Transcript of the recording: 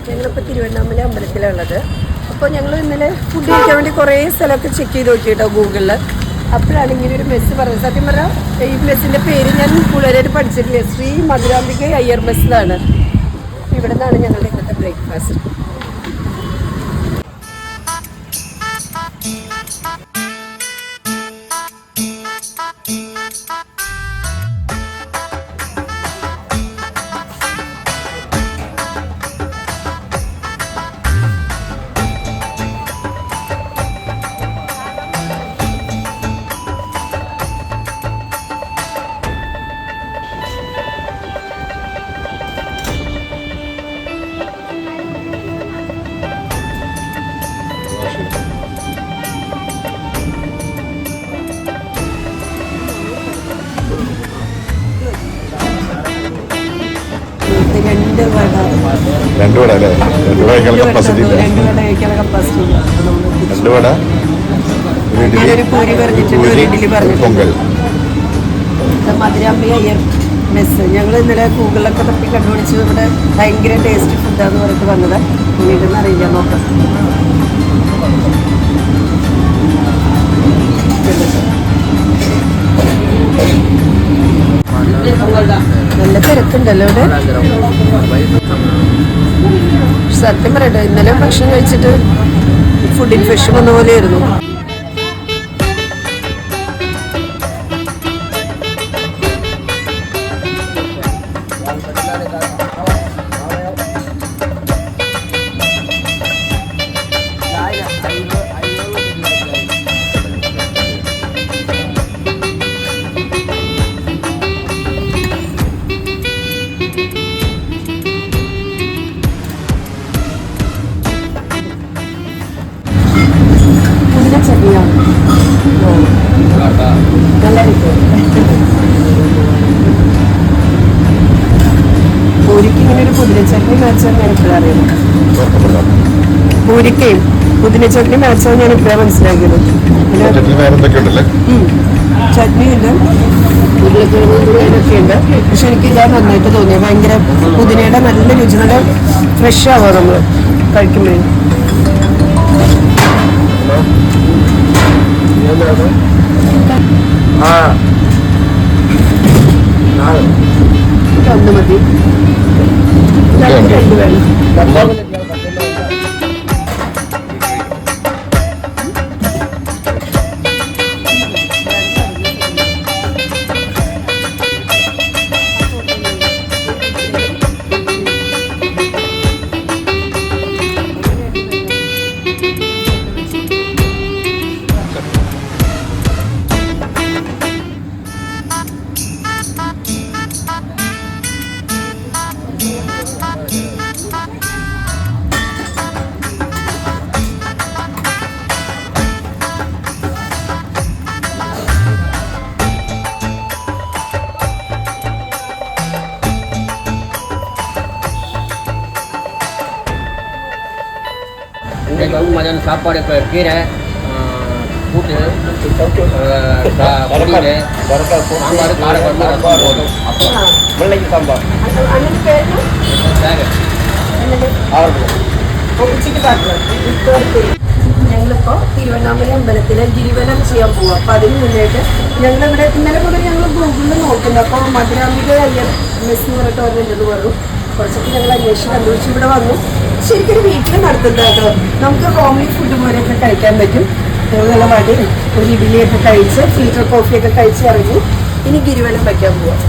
ഞങ്ങളിപ്പോൾ തിരുവണ്ണാമല അമ്പലത്തിലുള്ളത്. അപ്പോൾ ഞങ്ങൾ ഇന്നലെ ഫുഡ് കഴിക്കാൻ വേണ്ടി കുറേ സ്ഥലമൊക്കെ ചെക്ക് ചെയ്ത് നോക്കി കേട്ടോ ഗൂഗിളിൽ. അപ്പോഴാണ് ഇങ്ങനെ ഒരു മെസ്സ് പറഞ്ഞത്. സത്യം പറഞ്ഞാൽ ഈ മെസ്സിൻ്റെ പേര് ഞാൻ കൂടുതലായിട്ട് പഠിച്ചിട്ടില്ല. ശ്രീ മധുരാംബിക അയ്യർ മെസ്സിലാണ്. ഇവിടെ നിന്നാണ് ഞങ്ങളുടെ ഇന്നത്തെ ബ്രേക്ക്ഫാസ്റ്റ്. രണ്ട് വട അല്ലേ? രണ്ട് വട കപ്പാസിറ്റി ഇല്ല. രണ്ട് വട, പൊങ്കൽ. മധുരാംബിക അയ്യർ മെസ്സ് ഞങ്ങൾ ഇന്നലെ ഗൂഗിളിലൊക്കെ തപ്പി കണ്ടുപിടിച്ച് ഇവിടെ ഭയങ്കര ടേസ്റ്റ് ഫുഡാന്ന് പറഞ്ഞിട്ട് വന്നത്. വീട്ടിൽ അറിയില്ല, നോക്കാം. നല്ല തിരക്കുണ്ടല്ലോ ഇവിടെ. സത്യം പറയട്ടെ, ഇന്നലെ ഭക്ഷണം കഴിച്ചിട്ട് ഫുഡ് ഇൻഫെക്ഷൻ വന്ന പോലെയായിരുന്നു. പൂരിക്ക് ഇങ്ങനെ ഒരു പുതിനച്ചട്നി മാച്ചാന്ന് ഞാൻ ഇപ്പോഴാണ് അറിയുന്നത്. പൂരിക്കയും പുതിനച്ചട്നി മാച്ചാന്ന് ഞാൻ ഇപ്പോഴാണ് മനസ്സിലാക്കിയത്. ചട്നി ഉണ്ട്, ഉരുളക്കിഴങ്ങൊക്കെ ഉണ്ട്. പക്ഷെ എനിക്ക് ഇതാ നന്നായിട്ട് തോന്നിയത്. ഭയങ്കര പുതിനയുടെ നല്ല രുചി, നല്ല ഫ്രഷ് ആവുക നമ്മൾ കഴിക്കുമ്പോഴേ. ഒന്ന് മതി, രണ്ട് വേണം. மதியான சாப்பாடு இப்போ கீரை கூட்டு பொரியல் சாம்பார் காரக்குழம்பு ரசம் போதும். அப்புறம் வெள்ளைக்கு சாம்பார் ഞങ്ങളിപ്പോൾ തിരുവണ്ണാമല അമ്പലത്തിൽ ഗിരിവനം ചെയ്യാൻ പോവാം. അപ്പം അതിന് മുന്നേറ്റ് ഞങ്ങളിവിടെ ഇന്നലെ മുതൽ ഞങ്ങൾ ഗൂഗിളിൽ നോക്കുന്നത്. അപ്പോൾ മധുരാംബിക അയ്യർ മെസ് എന്ന് പറഞ്ഞിട്ട് പറഞ്ഞിട്ടുണ്ടെന്ന് പറഞ്ഞു. കുറച്ചൊക്കെ ഞങ്ങൾ അന്വേഷിച്ച് കണ്ടുപിടിച്ച് ഇവിടെ വന്നു. ശരിക്കും വീട്ടിൽ നടത്തുന്നതാട്ടോ. നമുക്ക് ഹോംലി ഫുഡ് പോലെയൊക്കെ കഴിക്കാൻ പറ്റും. ഞങ്ങൾ നല്ല വടി ഒരു ഇഡ്ഡലിയൊക്കെ കഴിച്ച് ഫിൽറ്റർ കോഫിയൊക്കെ കഴിച്ച് ഇറങ്ങി ഇനി ഗിരിവനം വയ്ക്കാൻ പോവാം.